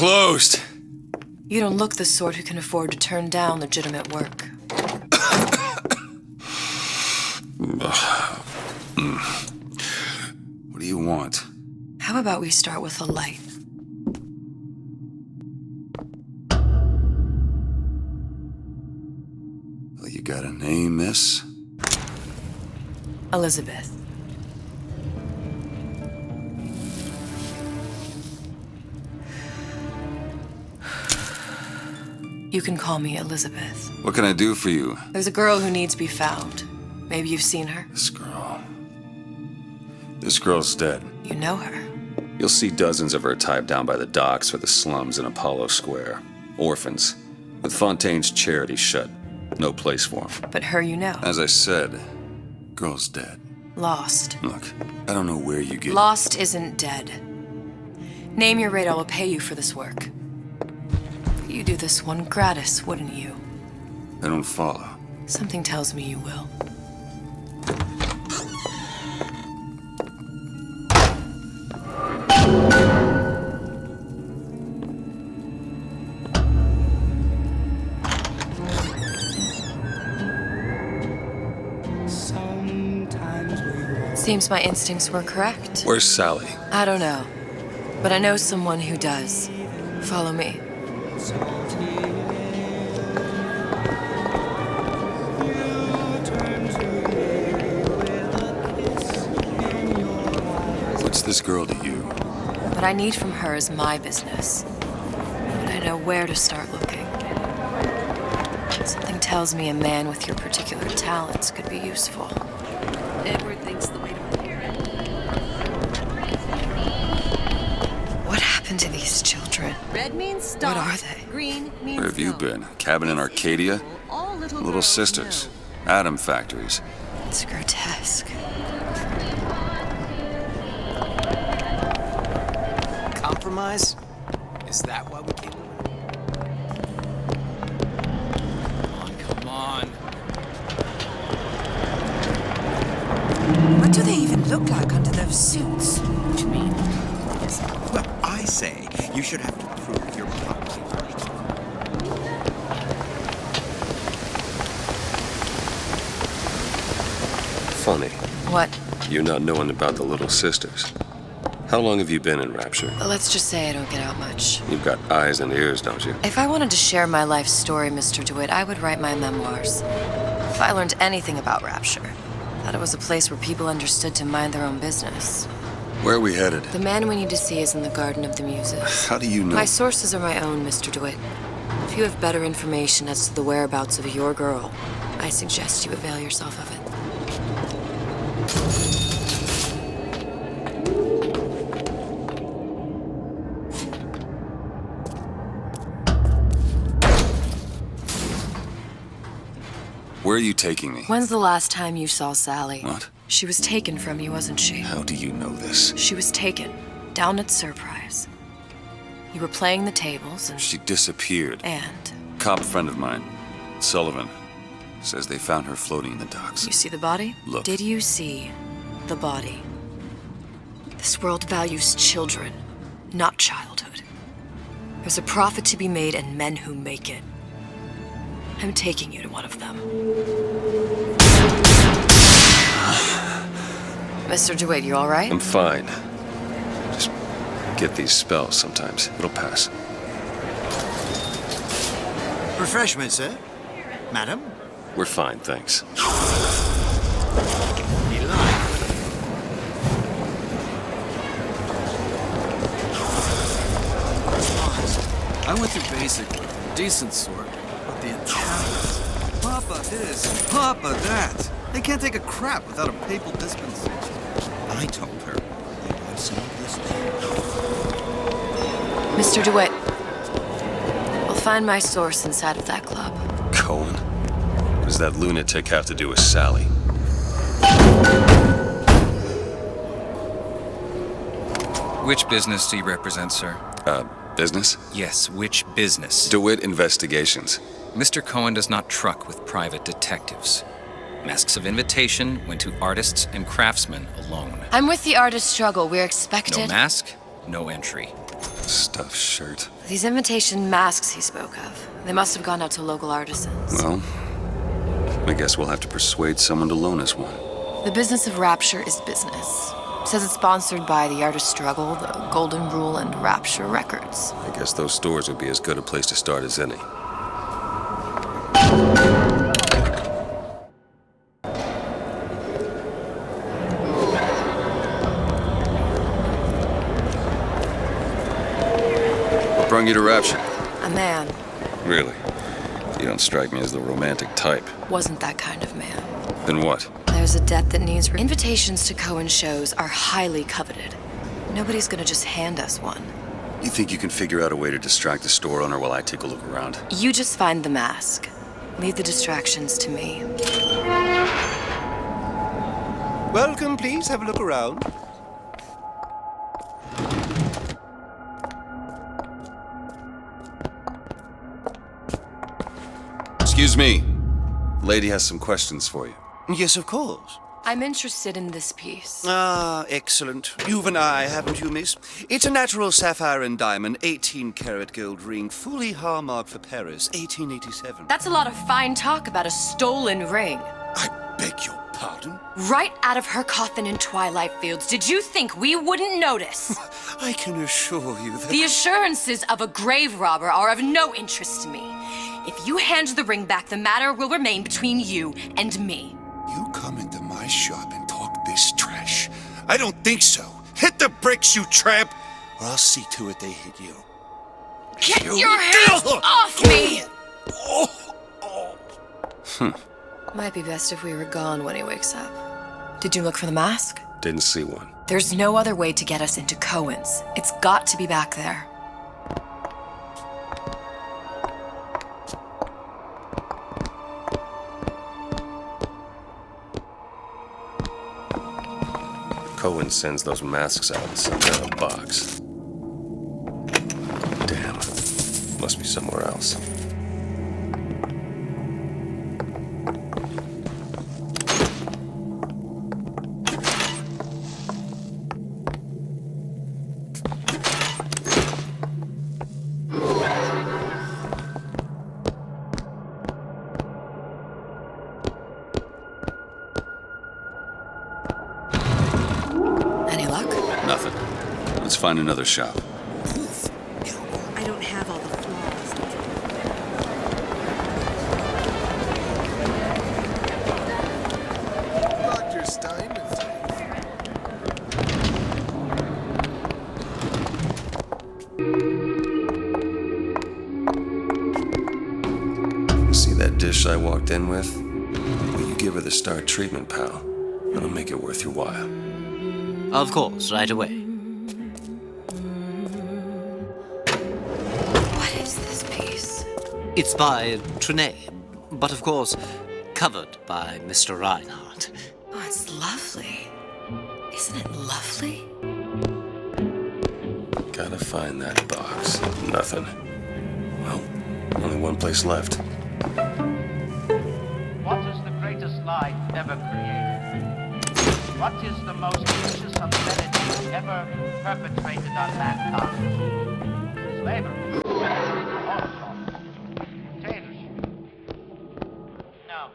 closed. You don't look the sort who can afford to turn down legitimate work. What do you want? How about we start with a light? Well, you got a name, miss? Elizabeth. You can call me Elizabeth. What can I do for you? There's a girl who needs to be found. Maybe you've seen her? This girl's dead. You know her. You'll see dozens of her tied down by the docks or the slums in Apollo Square. Orphans. With Fontaine's charity shut. No place for them. But her you know. As I said, girl's dead. Lost. Look, I don't know where you get... Lost isn't dead. Name your rate, I will pay you for this work. You'd do this one gratis, wouldn't you? I don't follow. Something tells me you will. Seems my instincts were correct. Where's Sally? I don't know, but I know someone who does. Follow me. What's this girl to you? What I need from her is my business. But I know where to start looking. Something tells me a man with your particular talents could be useful. Edward thinks the way to repair it. What happened to these children? Red means stop. What are they? Green means Where have you go. been? Cabin in Arcadia? All little Little sisters. Atom factories. It's grotesque. Compromise? Is that why we came? Come on. What do they even look like under those suits? What do you mean? Well, I say you should have to prove your property first. Funny. What? You not knowing about the little sisters. How long have you been in Rapture? Let's just say I don't get out much. You've got eyes and ears, don't you? If I wanted to share my life story, Mr. DeWitt, I would write my memoirs. If I learned anything about Rapture, thought it was a place where people understood to mind their own business. Where are we headed? The man we need to see is in the Garden of the Muses. How do you know? My sources are my own, Mr. DeWitt. If you have better information as to the whereabouts of your girl, I suggest you avail yourself of it. Where are you taking me? When's the last time you saw Sally? What? She was taken from you, wasn't she? How do you know this? She was taken, down at Surprise. You were playing the tables and... She disappeared. And? Cop friend of mine, Sullivan, says they found her floating in the docks. You see the body? Look. Did you see the body? This world values children, not childhood. There's a profit to be made and men who make it. I'm taking you to one of them. Mr. DeWitt, you all right? I'm fine. Just get these spells sometimes. It'll pass. Refreshment, sir? Madam? We're fine, thanks. He lied. I went through basic, decent sort, but the Italians, Papa this, Papa that. They can't take a crap without a papal dispensation. I told her they want some of this. Mr. DeWitt, I'll find my source inside of that club. Cohen? What does that lunatic have to do with Sally? Which business do you represent, sir? Business? Yes, which business? DeWitt Investigations. Mr. Cohen does not truck with private detectives. Masks of Invitation went to artists and craftsmen alone. I'm with the artist struggle. We're expected... No mask, no entry. Stuffed shirt. These imitation masks he spoke of, they must have gone out to local artisans. Well, I guess we'll have to persuade someone to loan us one. The business of Rapture is business. Says it's sponsored by the Artist Struggle, the Golden Rule, and Rapture Records. I guess those stores would be as good a place to start as any. What brought you to Rapture? A man. Really? You don't strike me as the romantic type. Wasn't that kind of man. Then what? There's a debt that needs... Invitations to Cohen shows are highly coveted. Nobody's gonna just hand us one. You think you can figure out a way to distract the store owner while I take a look around? You just find the mask. Leave the distractions to me. Welcome, please. Have a look around. Excuse me. Lady has some questions for you. Yes, of course. I'm interested in this piece. Ah, excellent. You've an eye, haven't you, miss? It's a natural sapphire and diamond, 18-karat gold ring, fully hallmarked for Paris, 1887. That's a lot of fine talk about a stolen ring. I beg your pardon? Right out of her coffin in Twilight Fields. Did you think we wouldn't notice? I can assure you that... The assurances of a grave robber are of no interest to me. If you hand the ring back, the matter will remain between you and me. You come into my shop and talk this trash? I don't think so. Hit the bricks, you tramp, or I'll see to it they hit you. Get your hands off me! Might be best if we were gone when he wakes up. Did you look for the mask? Didn't see one. There's no other way to get us into Cohen's. It's got to be back there. Cohen sends those masks out in some kind of box. Damn. Must be somewhere else. Nothing. Let's find another shop. I don't have all the flaws. Dr. Steinman. See that dish I walked in with? Will you give her the star treatment, pal? That'll make it worth your while. Of course, right away. What is this piece? It's by Trenet, but of course, covered by Mr. Reinhardt. Oh, it's lovely. Isn't it lovely? Gotta find that box. Nothing. Well, only one place left. What is the greatest lie ever created? What is the most vicious obscenity ever perpetrated on mankind? Slavery. Holocaust. Dictatorship. No.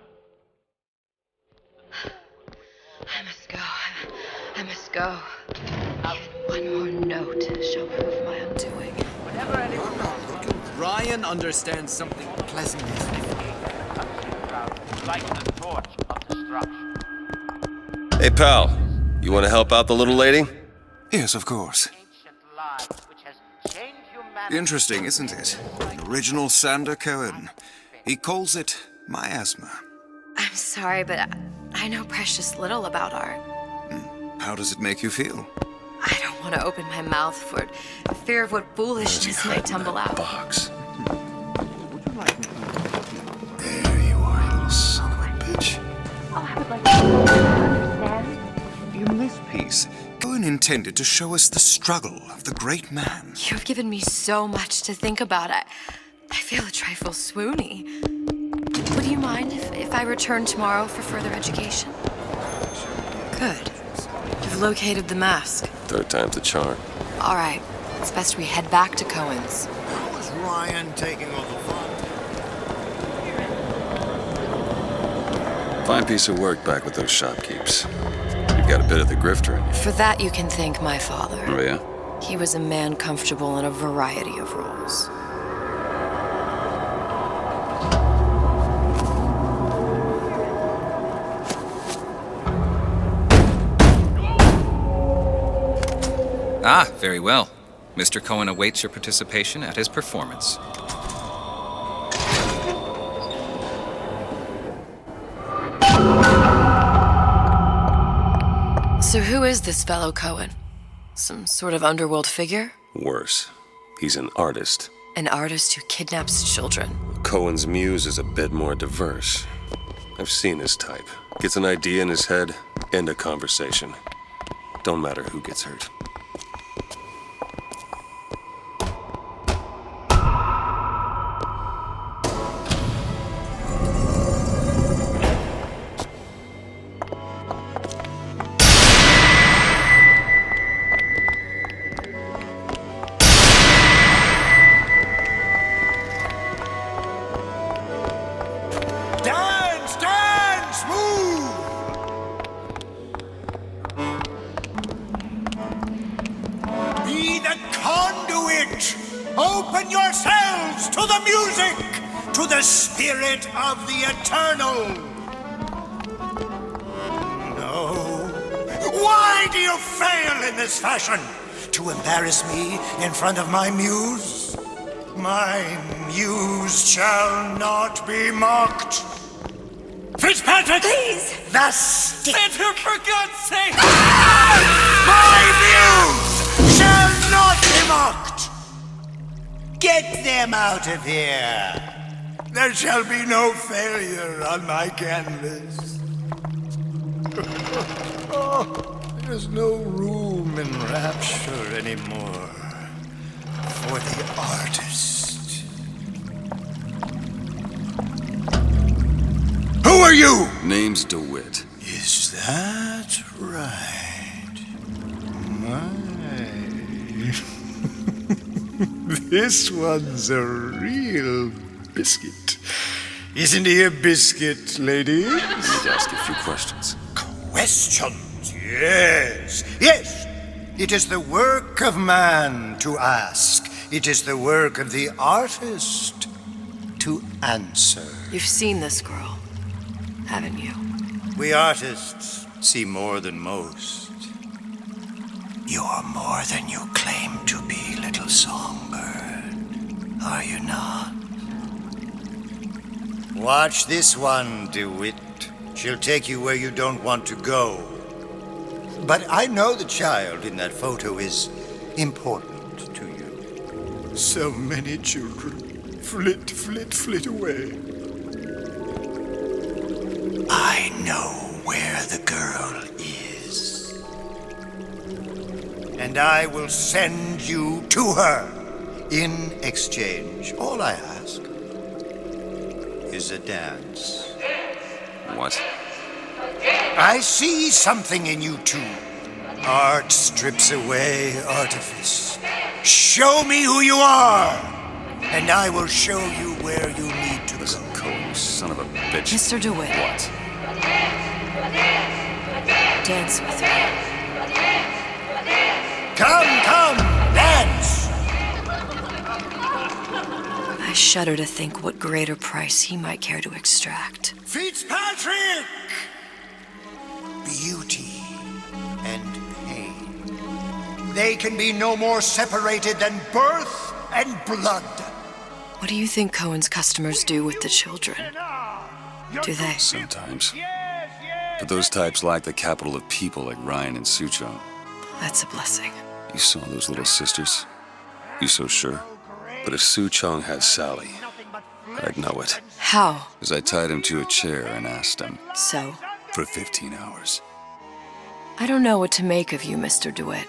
I must go. I must go. And one more note shall prove my undoing. Whenever anyone Ryan understands something pleasant. like the torch of destruction. Hey, pal. You want to help out the little lady? Yes, of course. Ancient lie which has changed humanity. Interesting, isn't it? An original Sander Cohen. He calls it miasma. I'm sorry, but I know precious little about art. How does it make you feel? I don't want to open my mouth for fear of what foolishness might tumble out. Box. There you are, you little son of a bitch. In this piece, Cohen intended to show us the struggle of the great man. You've given me so much to think about. I feel a trifle swoony. Would you mind if I return tomorrow for further education? Good. You've located the mask. Third time's the charm. All right. It's best we head back to Cohen's. How is Ryan taking all the fun? Fine piece of work back with those shopkeepers. You've got a bit of the grifter in you. For that, you can thank my father. Oh, yeah? He was a man comfortable in a variety of roles. Ah, very well. Mr. Cohen awaits your participation at his performance. So who is this fellow Cohen? Some sort of underworld figure? Worse. He's an artist. An artist who kidnaps children. Cohen's muse is a bit more diverse. I've seen his type. Gets an idea in his head, end a conversation. Don't matter who gets hurt. Open yourselves to the music, to the spirit of the eternal. No. Why do you fail in this fashion? To embarrass me in front of my muse? My muse shall not be mocked. Fitzpatrick! Please! The stick! Enter, for God's sake! My muse shall not be mocked! Get them out of here! There shall be no failure on my canvas. Oh, there's no room in Rapture anymore for the artist. Who are you? Name's DeWitt. Is that right? My. This one's a real biscuit. Isn't he a biscuit, ladies? I need to ask you a few questions. Questions? Yes. Yes. It is the work of man to ask. It is the work of the artist to answer. You've seen this girl, haven't you? We artists see more than most. You're more than you claim to be, little songbird. Are you not? Watch this one, DeWitt. She'll take you where you don't want to go. But I know the child in that photo is important to you. So many children flit, flit, flit away. I know where the girl is. And I will send you to her. In exchange, all I ask is a dance. What? I see something in you two. Art strips away artifice. Show me who you are, and I will show you where you need to Listen, go. Cole, son of a bitch. Mr. DeWitt. What? Dance with me. Come, dance! I shudder to think what greater price he might care to extract. Fitzpatrick! Beauty and pain. They can be no more separated than birth and blood. What do you think Cohen's customers do with the children? Do they? Sometimes. But those types lack the capital of people like Ryan and Suchong. That's a blessing. You saw those little sisters? You so sure? But if Suchong has Sally, I'd know it. How? As I tied him to a chair and asked him. So? For 15 hours. I don't know what to make of you, Mr. DeWitt.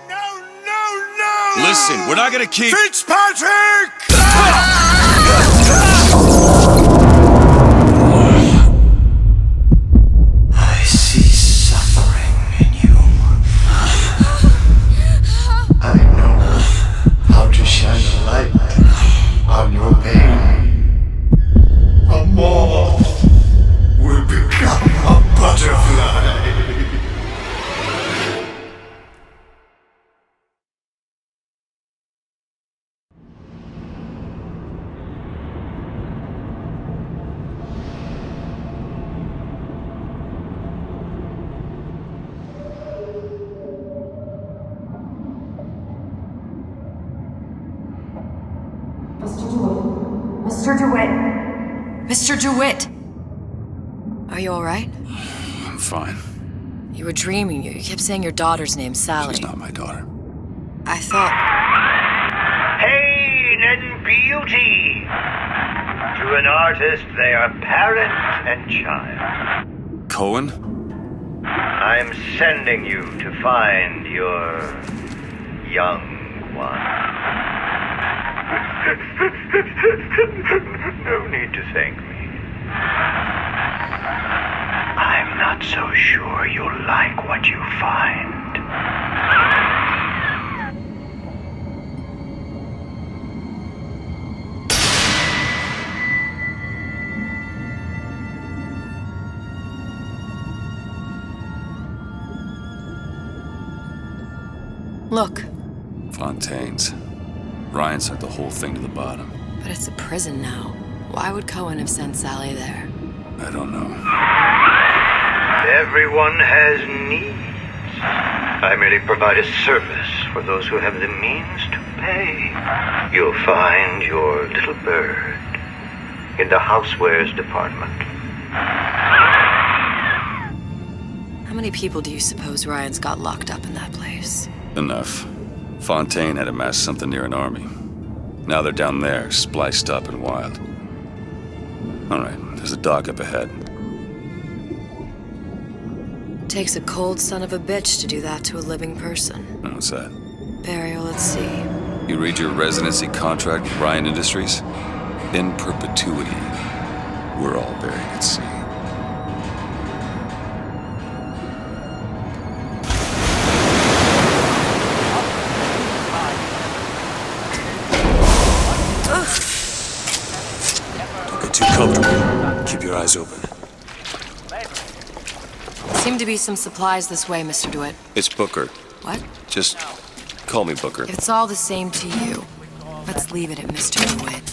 No! Listen, we're not gonna keep... Fitzpatrick! I see suffering in you. I know Mr. DeWitt! Mr. DeWitt! Are you alright? I'm fine. You were dreaming. You kept saying your daughter's name, Sally. She's not my daughter. I thought... Pain and beauty! To an artist, they are parent and child. Cohen? I'm sending you to find your young one. No need to thank me. I'm not so sure you'll like what you find. Look. Fontaine's. Ryan sent the whole thing to the bottom. But it's a prison now. Why would Cohen have sent Sally there? I don't know. Everyone has needs. I merely provide a service for those who have the means to pay. You'll find your little bird in the housewares department. How many people do you suppose Ryan's got locked up in that place? Enough. Fontaine had amassed something near an army. Now they're down there, spliced up and wild. Alright, there's a dock up ahead. Takes a cold son of a bitch to do that to a living person. What's that? Burial at sea. You read your residency contract with Ryan Industries? In perpetuity, we're all buried at sea. Don't get too comfortable. Keep your eyes open. Seem to be some supplies this way, Mr. DeWitt. It's Booker. What? Just call me Booker. If it's all the same to you, let's leave it at Mr. DeWitt.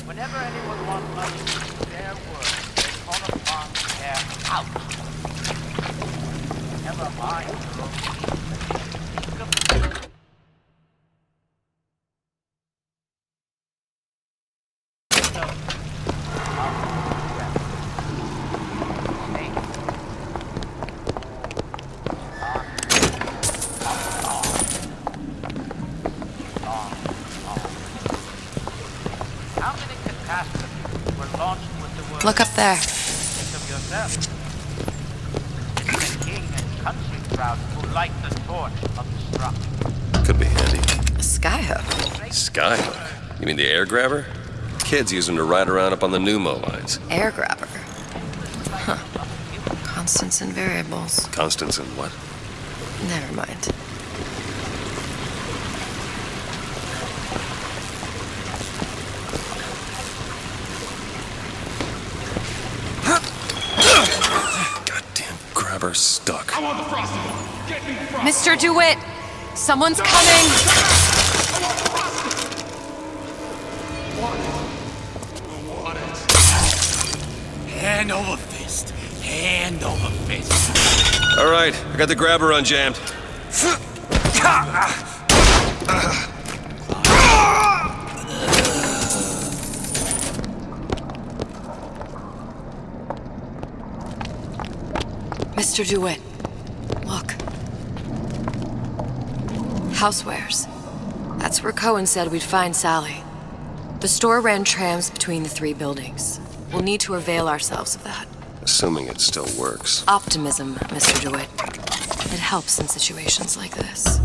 Whenever anyone wants money to do their work, they call upon their house. Never mind your own needs. Think of the Look up there. Think of yourself. The king and country crowd who light the torch of destruction. Could be handy. A skyhook. Skyhook? You mean the air grabber? Kids use them to ride around up on the pneumo lines. Air grabber. Huh. Constants and variables. Constants and what? Never mind. Goddamn grabber stuck. I want the prostitute. Get me the prostitute. Mr. DeWitt! Someone's coming! Want it. Hand over fist. Hand over fist. All right, I got the grabber unjammed. Mr. DeWitt, look. Housewares. That's where Cohen said we'd find Sally. The store ran trams between the three buildings. We'll need to avail ourselves of that. Assuming it still works. Optimism, Mr. DeWitt. It helps in situations like this.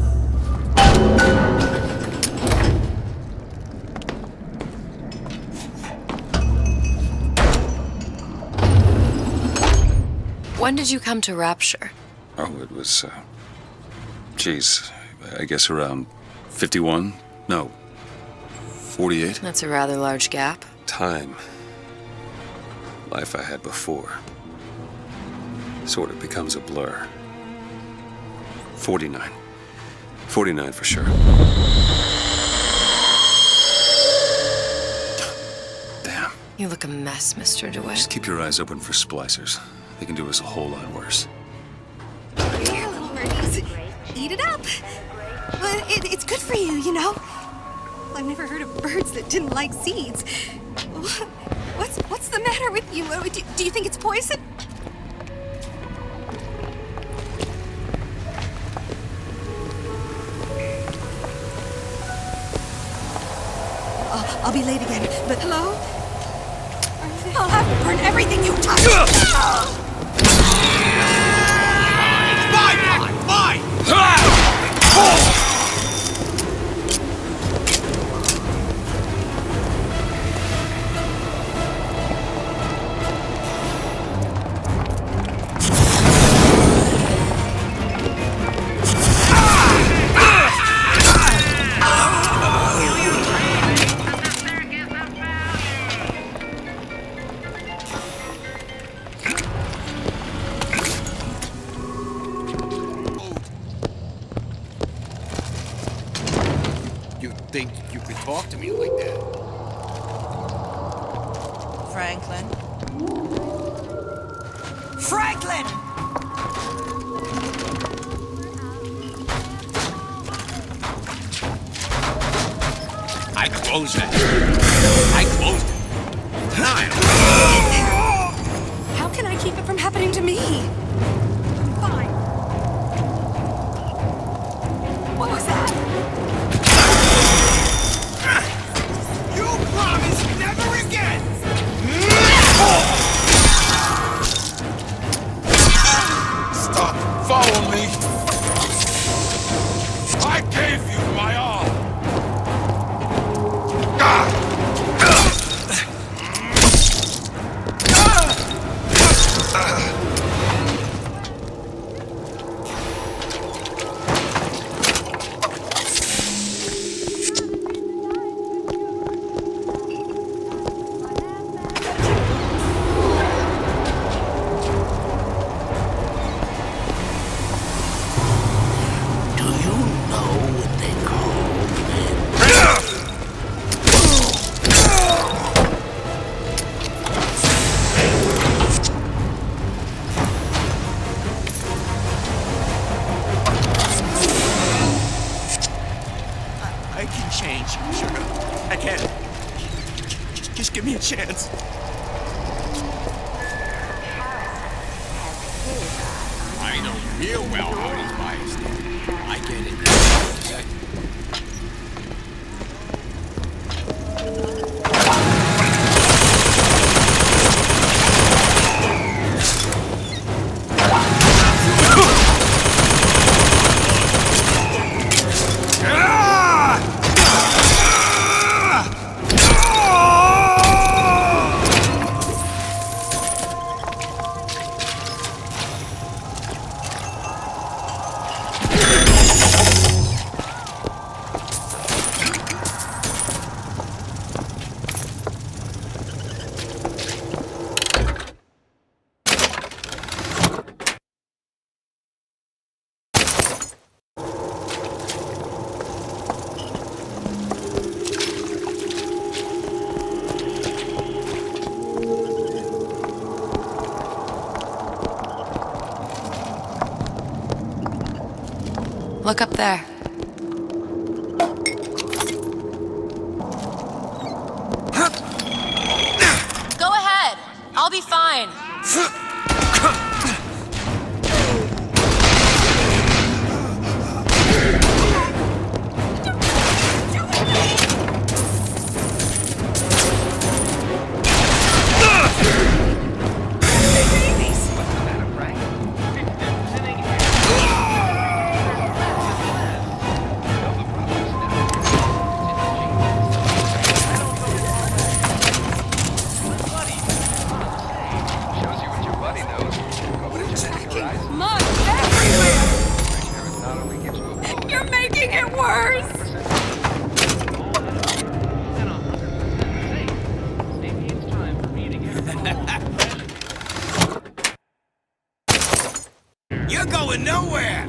When did you come to Rapture? Oh, it was, geez, I guess around 51? No, 48? That's a rather large gap. Time. Life I had before. Sort of becomes a blur. 49. 49 for sure. Damn. You look a mess, Mr. DeWitt. Just keep your eyes open for splicers. They can do us a whole lot worse. Here, little birdies. Eat it up. Well, it's good for you, you know? I've never heard of birds that didn't like seeds. What's the matter with you? Do you think it's poison? I'll be late again, but hello? I'll have to burn everything you touch! Fine! Think you could talk to me like that? Franklin? Franklin! I closed it. How can I keep it from happening to me? Fine. What was that? You promise never again! Stop! Follow me! I gave you my all! Just give me a chance. I know real well how he's biased. I get it. Look up there. Go ahead. I'll be fine. You're going nowhere!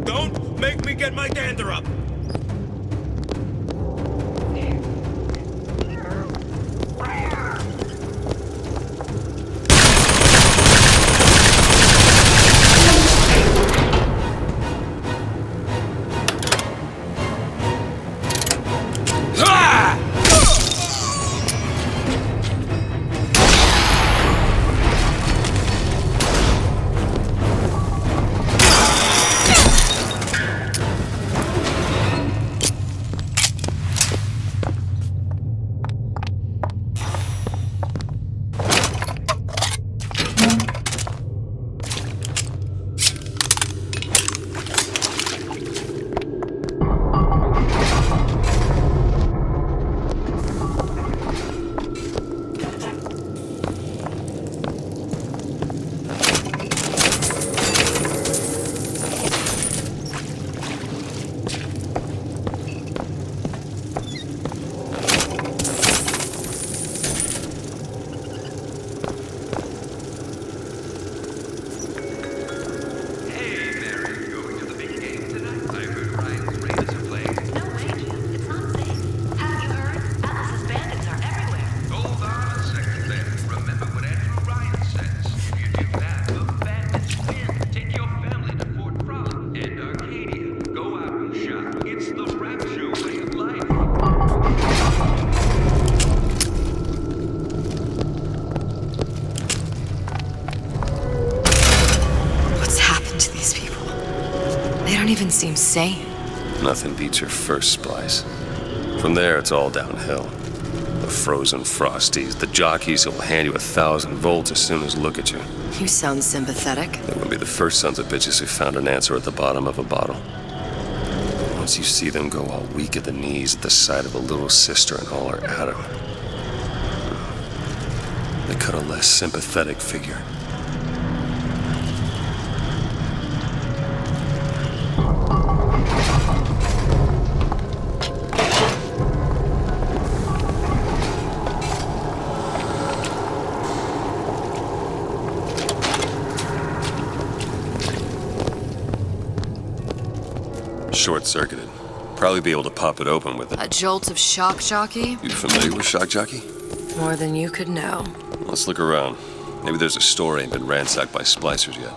Don't make me get my dander up! don't even seem sane. Nothing beats your first splice. From there, it's all downhill. The frozen frosties, the jockeys who will hand you 1,000 volts as soon as look at you. You sound sympathetic. They wouldn't be the first sons of bitches who found an answer at the bottom of a bottle. Once you see them go all weak at the knees at the sight of a little sister and all her atom, they cut a less sympathetic figure. Short-circuited. Probably be able to pop it open with A jolt of shock jockey? You familiar with shock jockey? More than you could know. Let's look around. Maybe there's a store ain't been ransacked by splicers yet.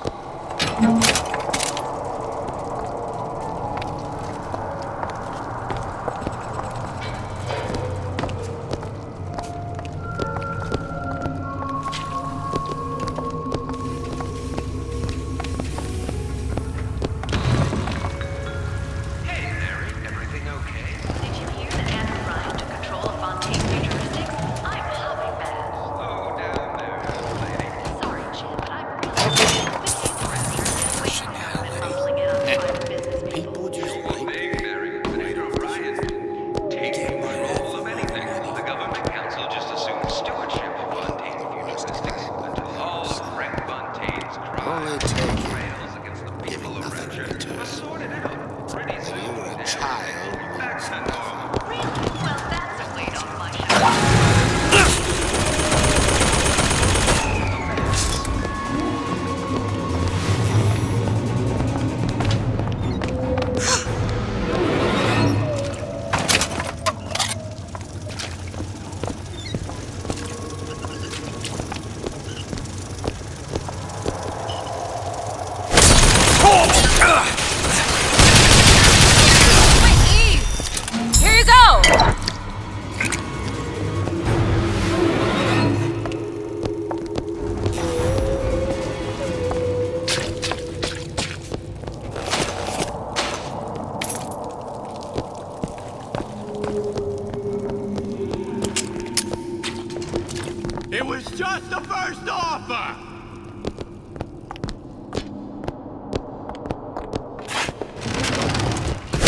It was just the first offer!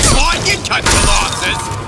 Come on, you cut the losses!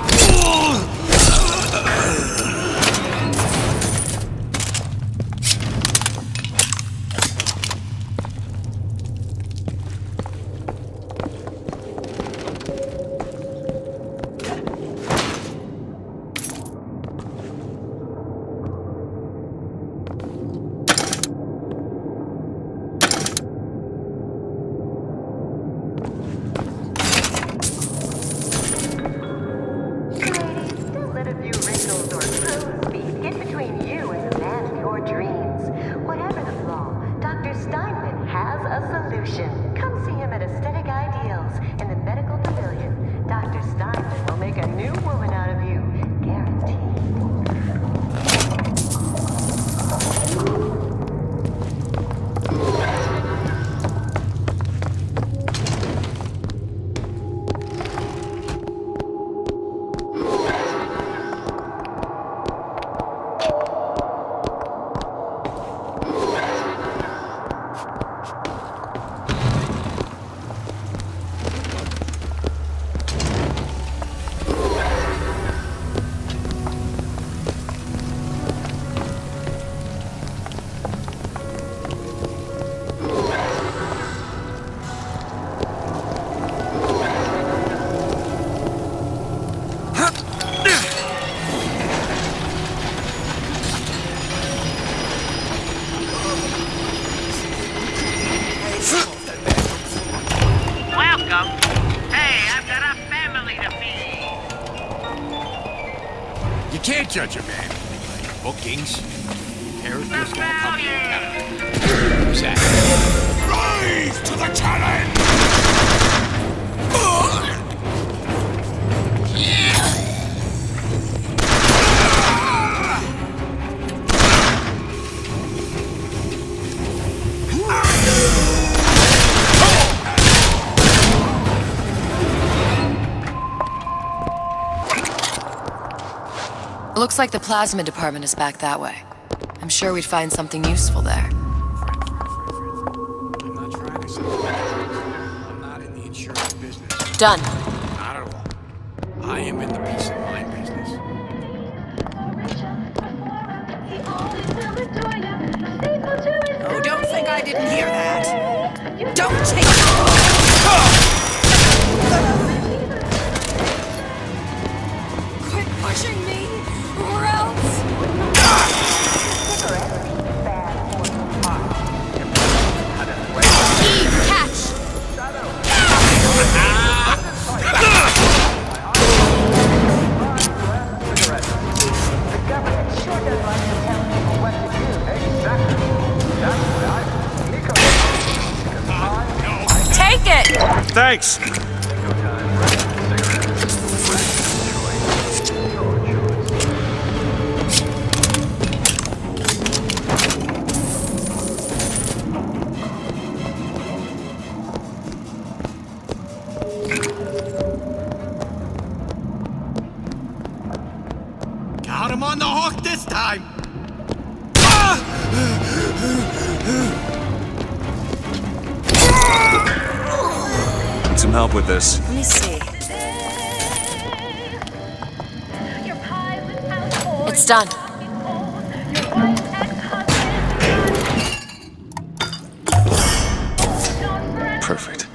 Can't judge a man by bookings. Characters gotta come to character. Who's that? Rise to the challenge! Looks like the Plasmid department is back that way. I'm sure we'd find something useful there. I'm not trying to sell you. I'm not in the insurance business. Done. Not at all. I am in the peace of mind business. Oh, don't think I didn't hear that. Don't take it. Quit pushing me, or else. Eve, catch! Take it! Thanks! Got him on the hook this time! Need some help with this. Let me see. It's done. Perfect.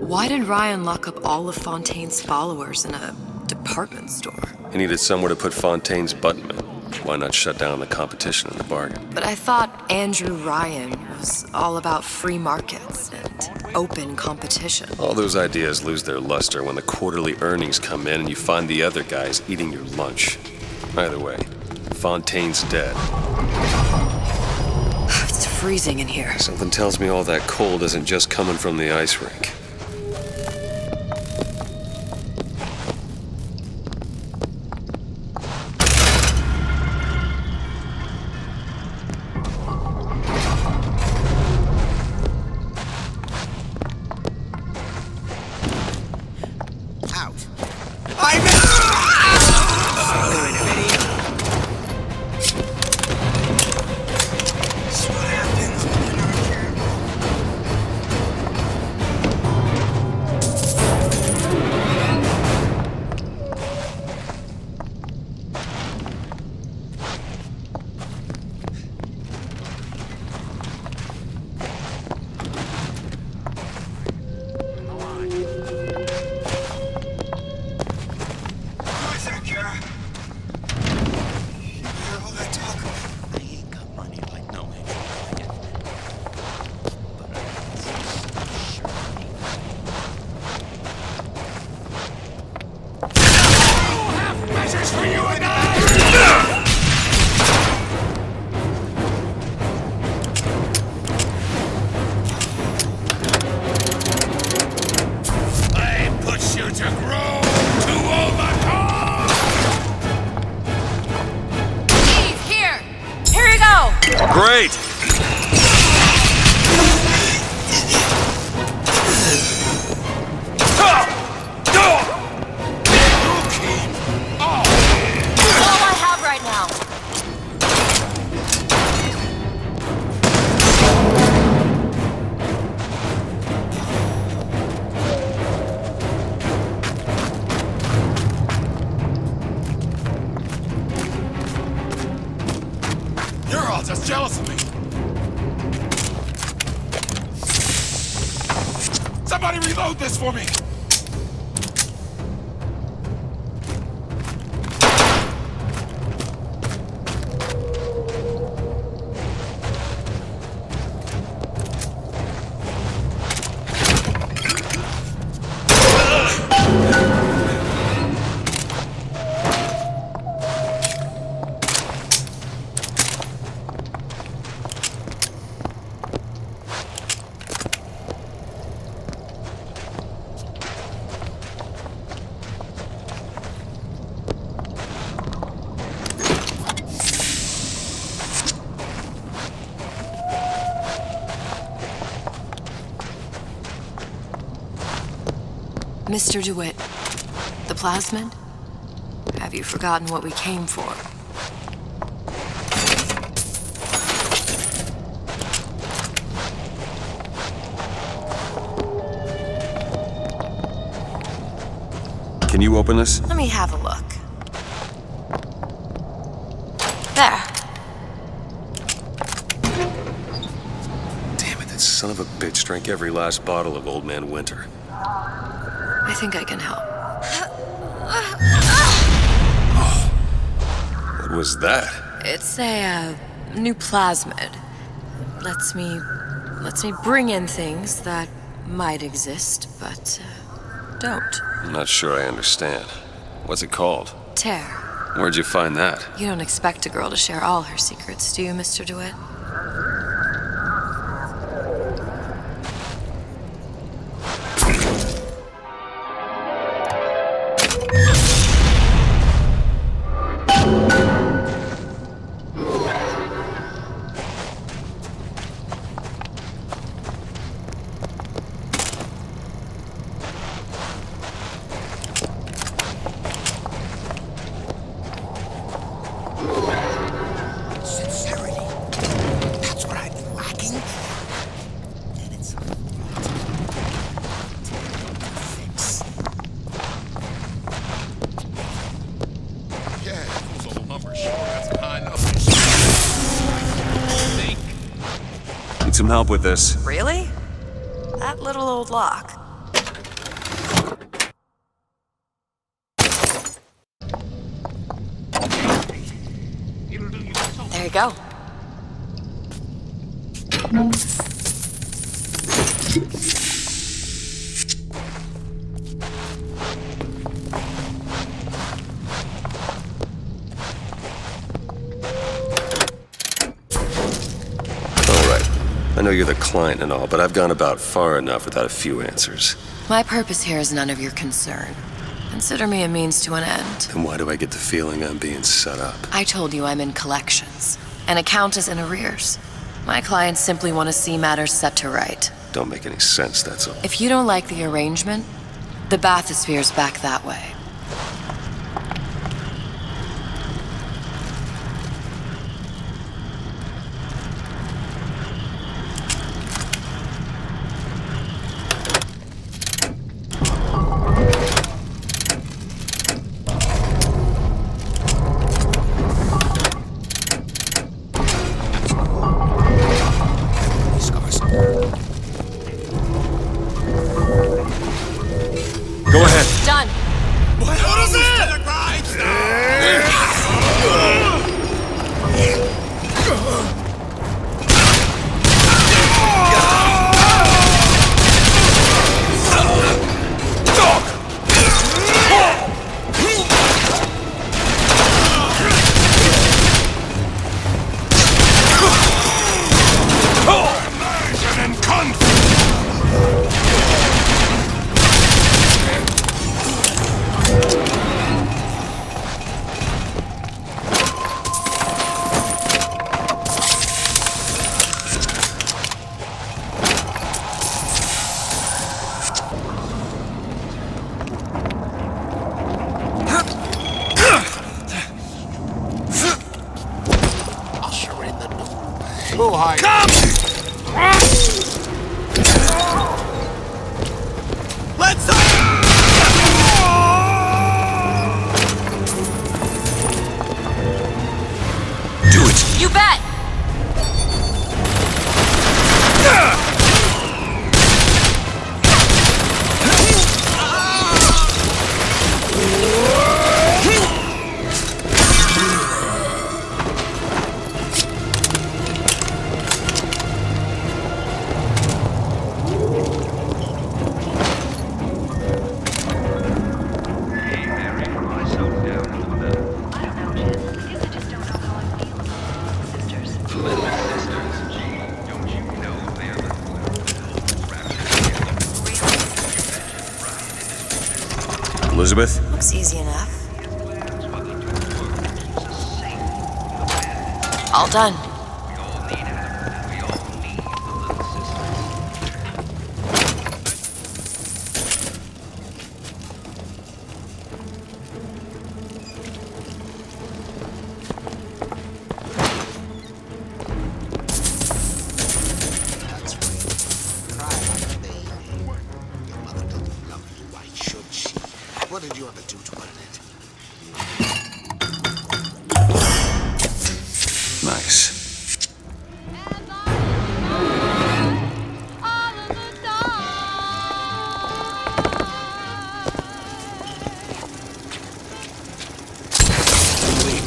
Why did Ryan lock up all of Fontaine's followers in a department store? He needed somewhere to put Fontaine's button. Why not shut down the competition in the bargain? But I thought Andrew Ryan was all about free markets and open competition. All those ideas lose their luster when the quarterly earnings come in and you find the other guys eating your lunch. Either way, Fontaine's dead. It's freezing in here. Something tells me all that cold isn't just coming from the ice rink. Great! Just jealous of me. Somebody reload this for me. Mr. DeWitt, the Plasmid? Have you forgotten what we came for? Can you open this? Let me have a look. There. Damn it, that son of a bitch drank every last bottle of Old Man Winter. I think I can help. What was that? It's a new Plasmid. Lets me bring in things that might exist, but don't. I'm not sure I understand. What's it called? Tear. Where'd you find that? You don't expect a girl to share all her secrets, do you, Mr. DeWitt? Need some help with this. Really? That little old lock. There you go. I know you're the client and all, but I've gone about far enough without a few answers. My purpose here is none of your concern. Consider me a means to an end. Then why do I get the feeling I'm being set up? I told you I'm in collections. An account is in arrears. My clients simply want to see matters set to right. Don't make any sense, that's all. If you don't like the arrangement, the bathysphere's back that way. Go ahead. Done. What is it? You bet! Elizabeth? Looks easy enough. All done.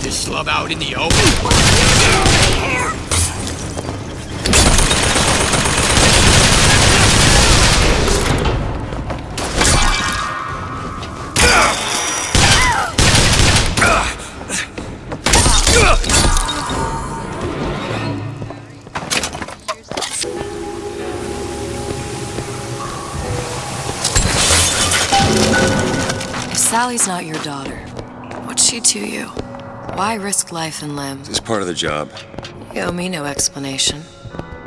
this slub out in the open? If Sally's not your daughter, what's she to you? Why risk life and limb? It's part of the job. You owe me no explanation.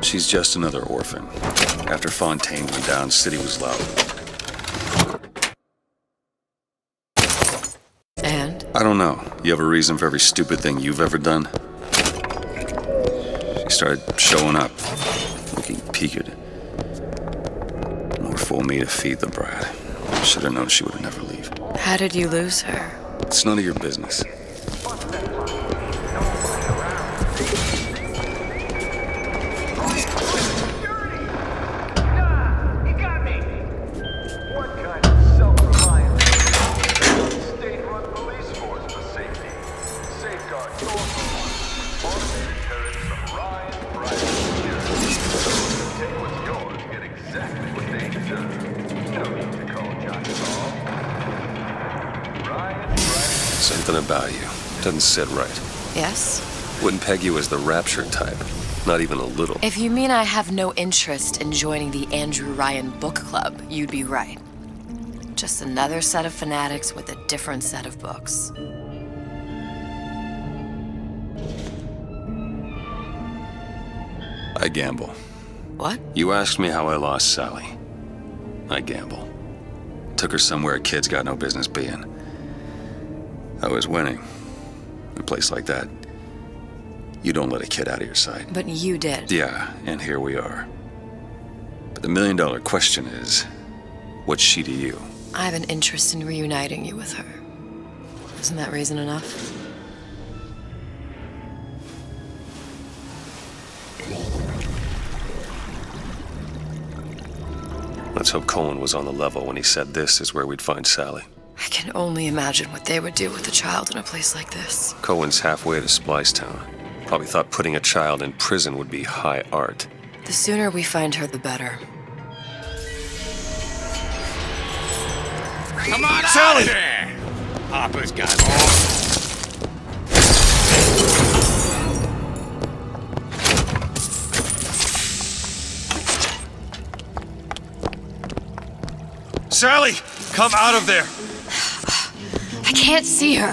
She's just another orphan. After Fontaine went down, City was loud. And? I don't know. You have a reason for every stupid thing you've ever done? She started showing up, looking peaked. More fool me to feed the brat. Should have known she would never leave. How did you lose her? It's none of your business. Something about you doesn't sit right. Yes? Wouldn't peg you as the Rapture type. Not even a little. If you mean I have no interest in joining the Andrew Ryan book club, you'd be right. Just another set of fanatics with a different set of books. I gamble. What? You asked me how I lost Sally. I gamble. Took her somewhere kids got no business being. I was winning. In a place like that, you don't let a kid out of your sight. But you did. Yeah, and here we are. But the million-dollar question is, what's she to you? I have an interest in reuniting you with her. Isn't that reason enough? Let's hope Cohen was on the level when he said this is where we'd find Sally. I can only imagine what they would do with a child in a place like this. Cohen's halfway to Splicetown. Probably thought putting a child in prison would be high art. The sooner we find her, the better. Come on Sally! out of there! Papa's got all. Sally! Come out of there! I can't see her.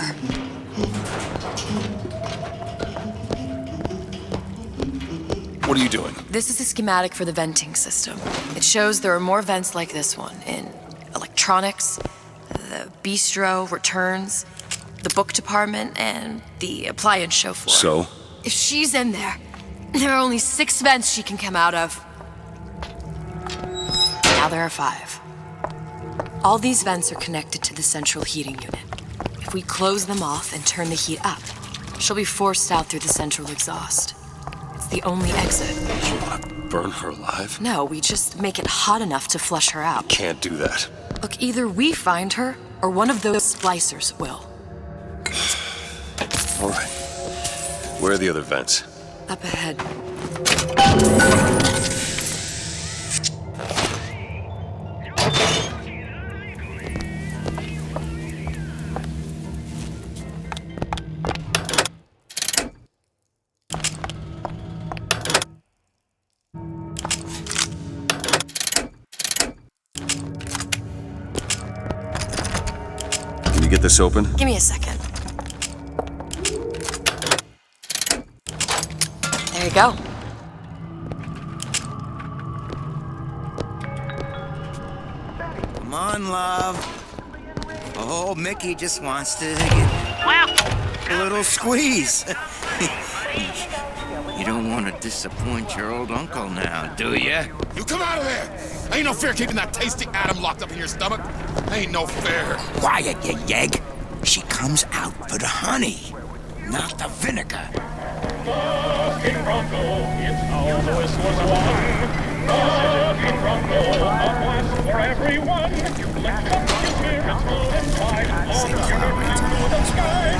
What are you doing? This is a schematic for the venting system. It shows there are more vents like this one in electronics, the bistro, returns, the book department, and the appliance show floor. So? If she's in there, there are only 6 vents she can come out of. Now there are 5. All these vents are connected to the central heating unit. If we close them off and turn the heat up, she'll be forced out through the central exhaust. It's the only exit. You want to burn her alive? No, we just make it hot enough to flush her out. Can't do that. Look, either we find her, or one of those splicers will. All right. Where are the other vents? Up ahead. Can you get this open? Give me a second. There you go. Come on, love. Oh, Mickey just wants to get a little squeeze. You don't want to disappoint your old uncle now, do you? You come out of there! Ain't no fair keeping that tasty atom locked up in your stomach. Ain't no fair. Quiet, you yegg. She comes out for the honey, not the vinegar. King Bronco, it's our voice was one. King Bronco, a voice for everyone. Lift up your spirits, hold and fight. All the to the sky.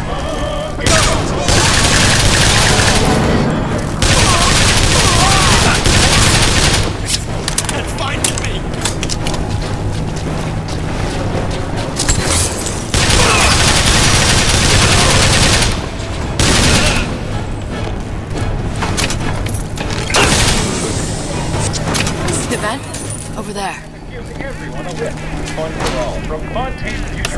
Over there. Gives everyone a lift. Fun for all. From Fontaine Future.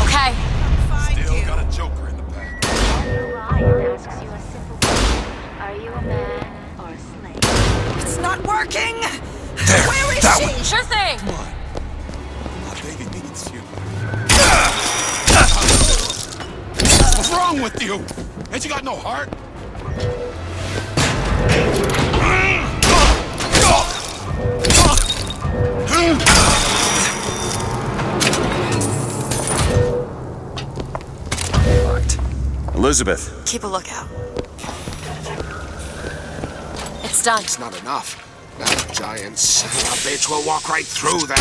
Okay. Still got a joker in the pack. Ryan asks you a simple question. Are you a man or a slave? It's not working! There, Where is that she? one. Sure thing. Come on. My baby needs you. What's wrong with you? Ain't you got no heart? Elizabeth. Keep a lookout. It's done. It's not enough. That giant son of a bitch will walk right through that.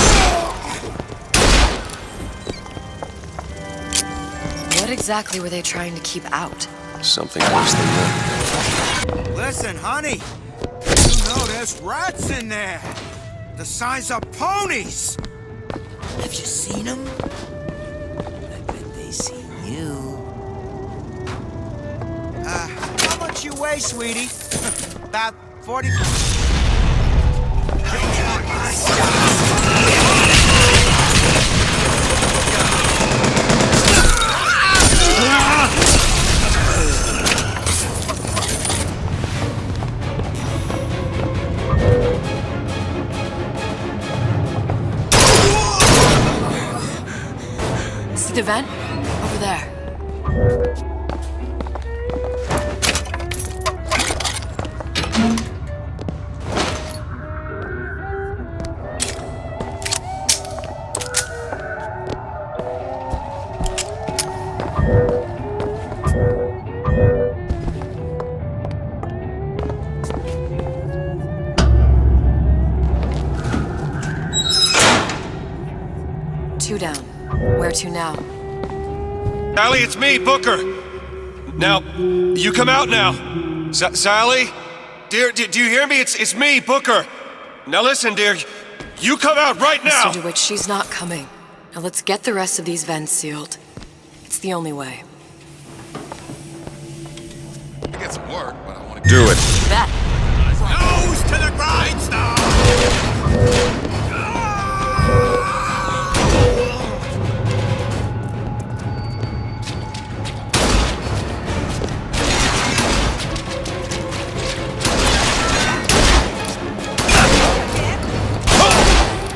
What exactly were they trying to keep out? Something worse than that. Listen, honey. You know there's rats in there. The size of ponies. Have you seen them? I bet they seen you. How much you weigh, sweetie? About 40. See the vent? Over there. Two down. Where to now? Sally, it's me, Booker. Now, you come out now. Sally? Dear, do you hear me? It's me, Booker. Now listen, dear. You come out right now! Mr. DeWitt, she's not coming. Now let's get the rest of these vents sealed. It's the only way. I get some work, but I want to Do it. Bet. Nose to the grindstone!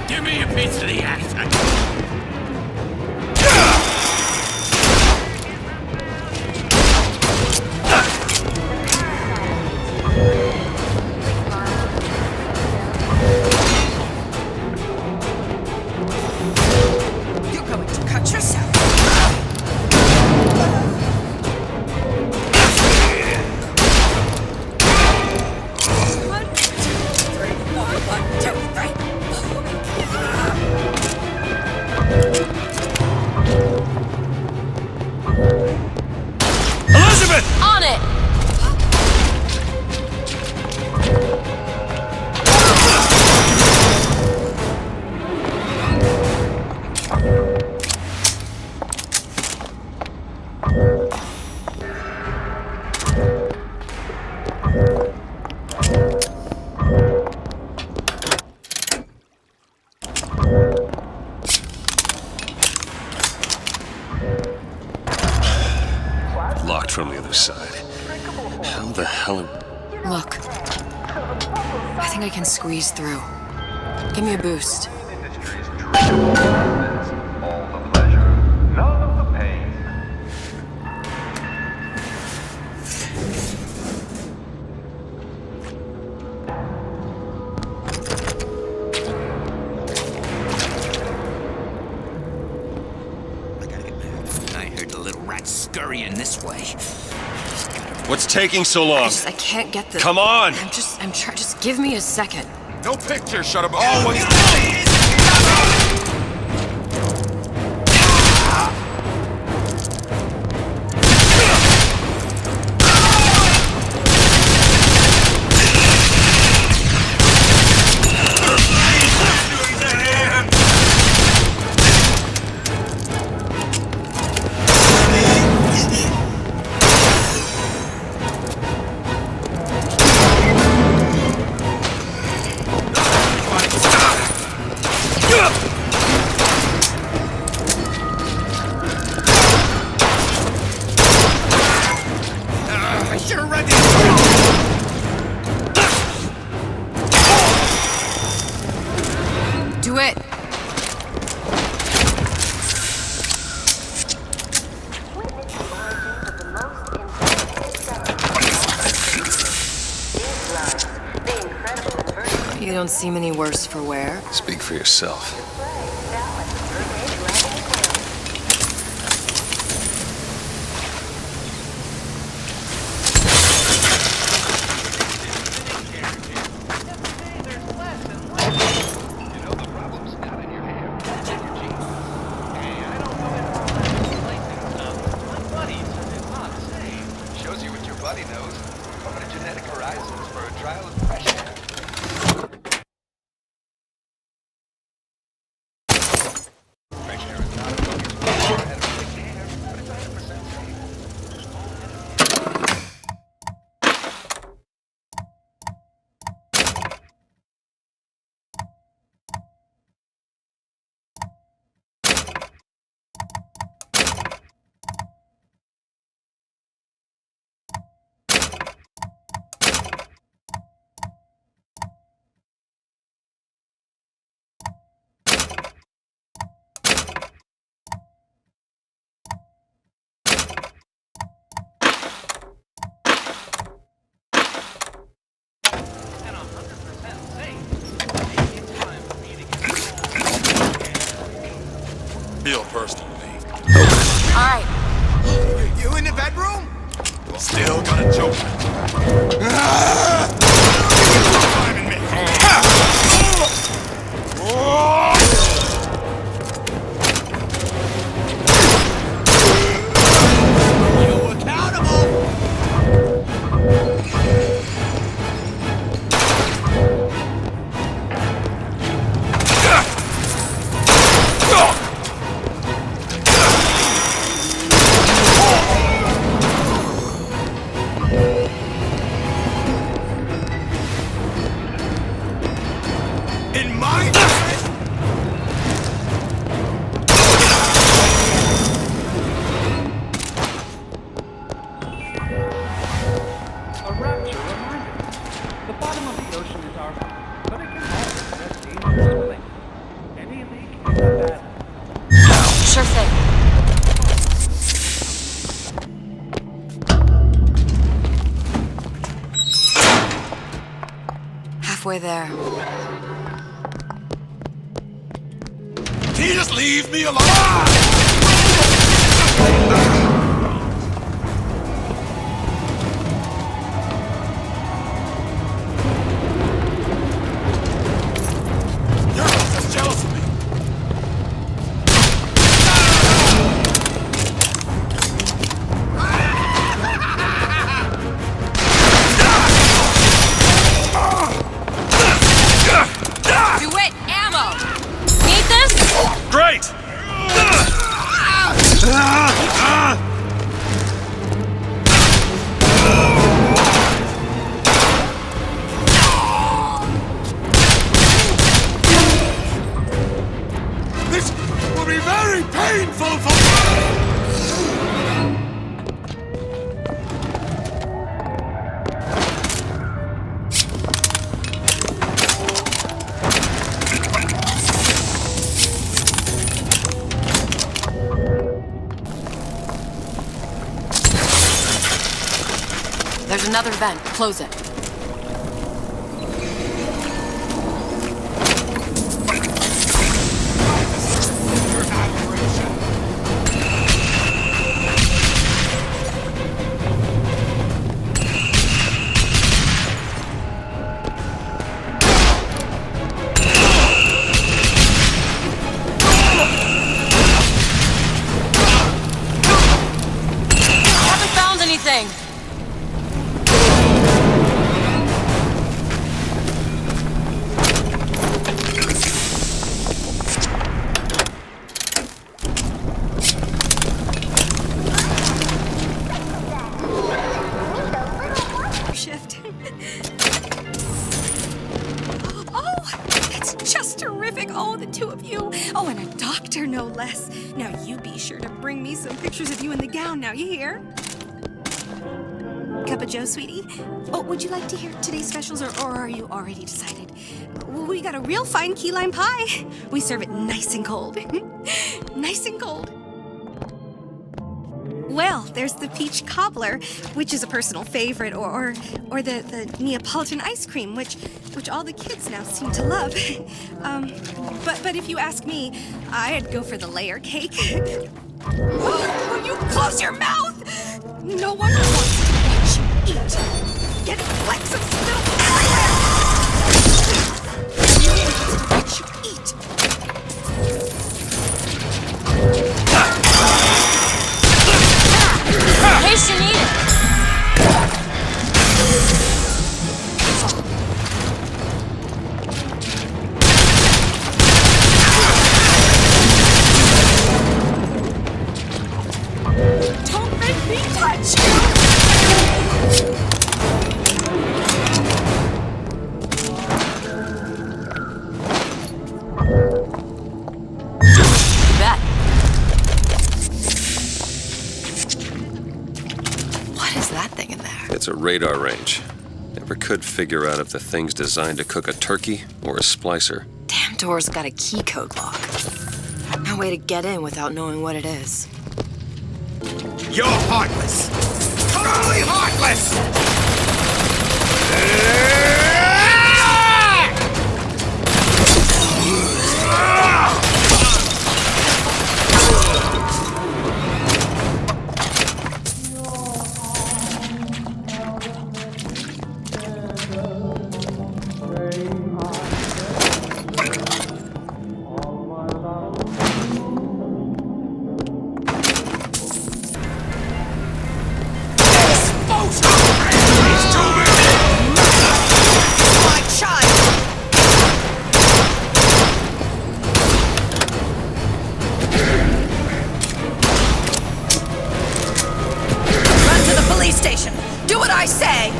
Give me a piece of the action. You're going to cut yourself. One, two, three, four. 1, 2, 3. Elizabeth! On it! Locked from the other side. How the hell am... Look. I think I can squeeze through. Give me a boost. hurrying this way. What's taking so long? I can't get the... Come on! I'm trying. Just give me a second. No pictures, shut up. Always. DeWitt! You don't seem any worse for wear. Speak for yourself. Feel personal to me. Alright. You in the bedroom? Still got a joke. You accountable. In my A Rapture reminder. The bottom of the ocean is our home, but it can also possess dangerous places. Any leak is a bad. Sure thing. Halfway there. Can you just leave me alone? You're just jealous of me. DeWitt, ammo! Need this? Great! This will be very painful for me. There's another vent. Close it. It's just terrific. Oh, the two of you. Oh, and a doctor, no less. Now, you be sure to bring me some pictures of you in the gown now, you hear? Cup of joe, sweetie? Oh, would you like to hear today's specials, or are you already decided? We got a real fine key lime pie. We serve it nice and cold. Nice and cold. Well, there's the peach cobbler, which is a personal favorite, or the Neapolitan ice cream, which all the kids now seem to love. But if you ask me, I'd go for the layer cake. Oh, will you close your mouth? No one wants to watch you eat. Get flecks of spittle everywhere. No one wants to watch you eat. Patient eat it. Don't make me touch you! You bet. What is that thing in there? It's a radar range. Never could figure out if the thing's designed to cook a turkey or a splicer. Damn door's got a key code lock. No way to get in without knowing what it is. You're heartless! Totally heartless! Station. Do what I say!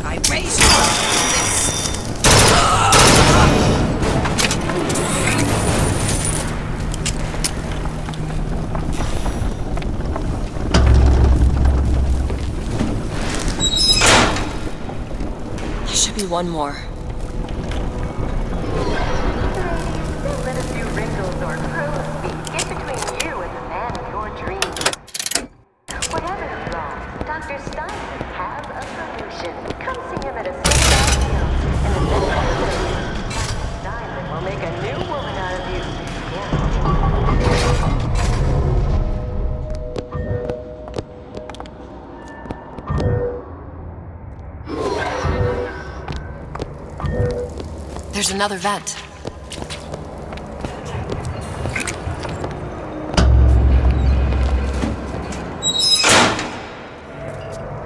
I raised you for this. Be one more. Don't let a few wrinkles or crow's feet get between you and the man of your dreams. Whatever is wrong, Dr. Stein has a solution. Come see him at a $6 and the medical Stein will make a new woman out of you. There's another vent.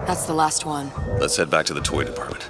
That's the last one. Let's head back to the toy department.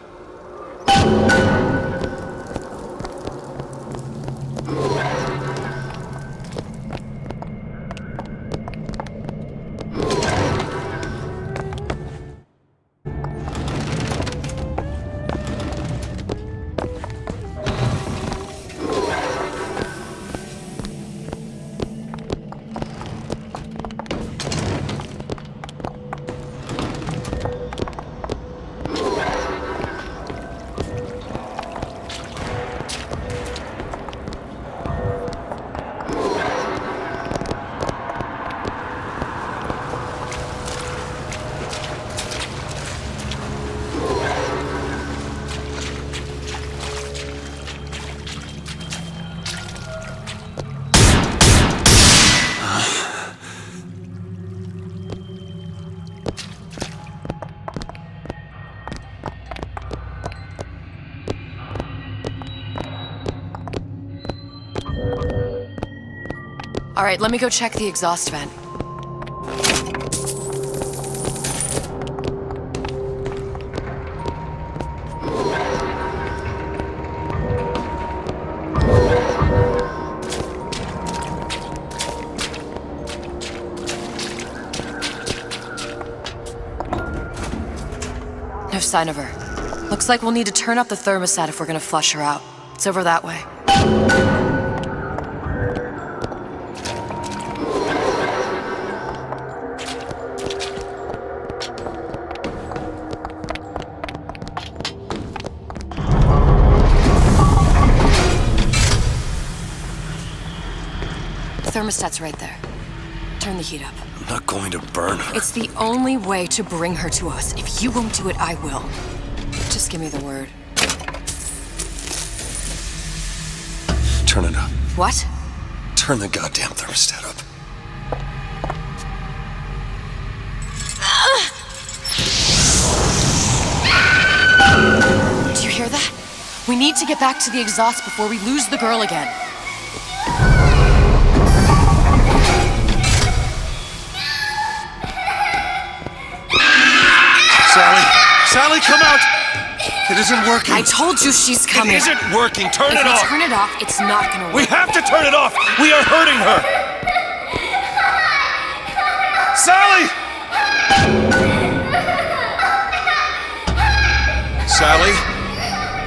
All right, let me go check the exhaust vent. sign of her. Looks like we'll need to turn up the thermostat if we're gonna flush her out. It's over that way. The thermostat's right there. Turn the heat up. I'm not going to burn her. It's the only way to bring her to us. If you won't do it, I will. Just give me the word. Turn it up. What? Turn the goddamn thermostat up. Do you hear that? We need to get back to the exhaust before we lose the girl again. Sally, come out! It isn't working. I told you she's coming. It isn't working. Turn it off. If we turn it off, it's not gonna work. We have to turn it off. We are hurting her. Sally!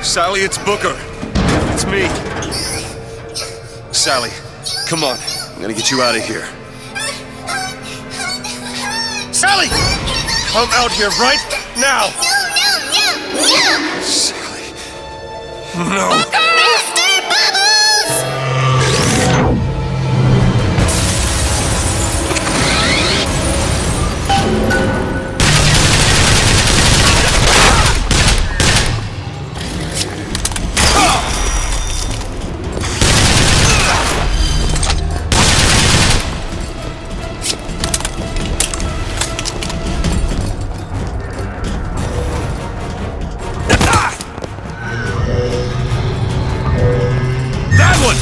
Sally, it's Booker. It's me. Sally, come on. I'm gonna get you out of here. Sally! Come out here right now! No! Sally. No. Mr. Bubbles!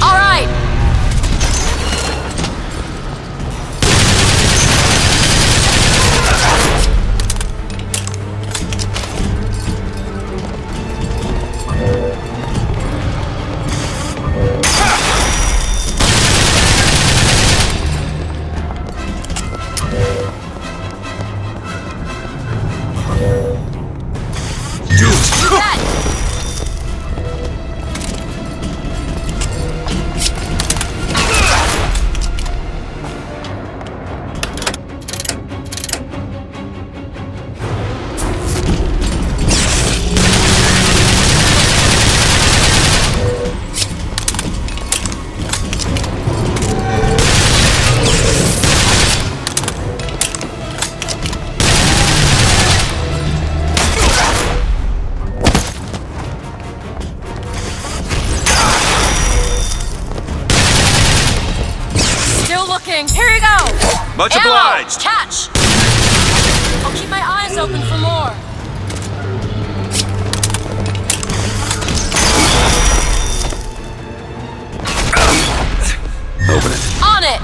All right. Here you go! Much Ammo! obliged. Catch! I'll keep my eyes open for more. Open it. On it!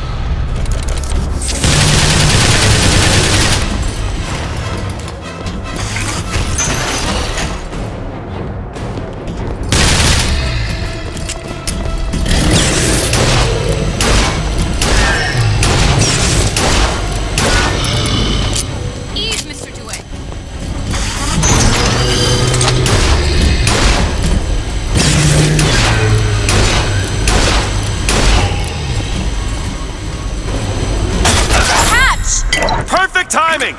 Ease, Mr. DeWitt. Catch! Perfect timing!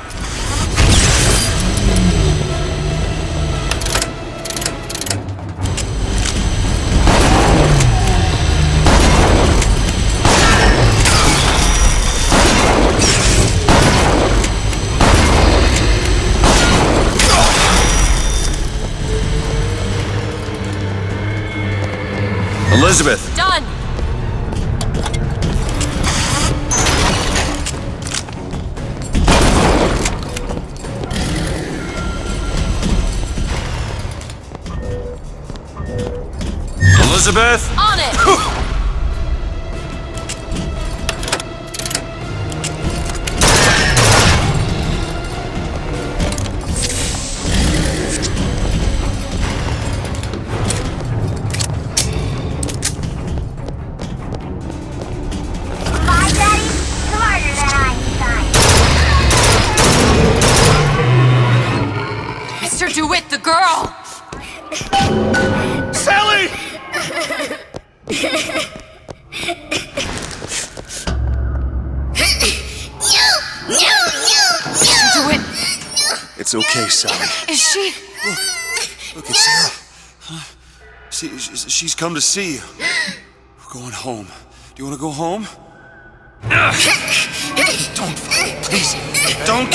Elizabeth! Done! Elizabeth! On it! My daddy's smarter than Einstein. Mr. DeWitt, the Sally! Mr. DeWitt, It's okay, Sally. is she? Look, it's Sarah. She's come to see you. We're going home. Do you want to go home? Don't, please. Don't.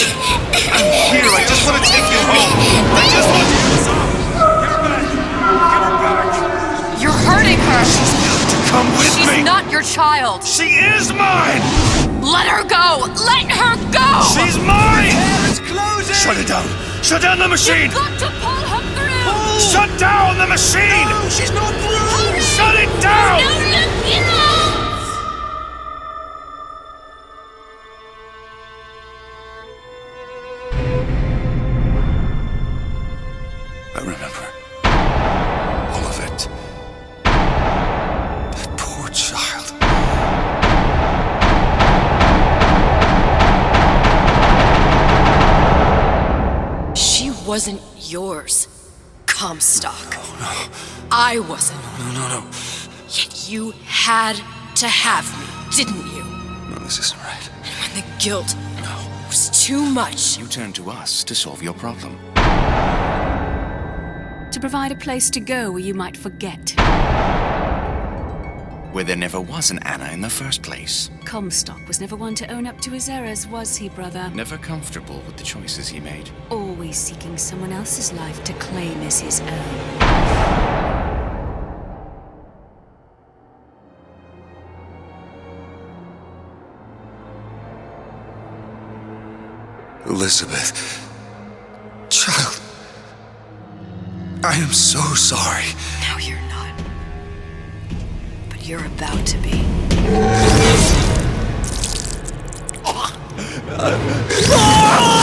I'm here. I just want to take you home. I just want to. Give her back. You're hurting her. She's got to come with me. She's not your child. She is mine. Let her go. Let her go. She's mine. It's closing! Shut it down. Shut down the machine. You've got to pull her through. Shut down the machine. No, she's not through! Shut it down. I remember all of it. That poor child. She wasn't yours, Comstock. No. I wasn't. No. Yet you had to have me, didn't you? No, this isn't right. And when the guilt was too much, You turn to us to solve your problem. To provide a place to go where you might forget. Where there never was an Anna in the first place. Comstock was never one to own up to his errors, was he, brother? Never comfortable with the choices he made. Always seeking someone else's life to claim as his own. Elizabeth. Child. I am so sorry. no, you're not. But you're about to be. Ah!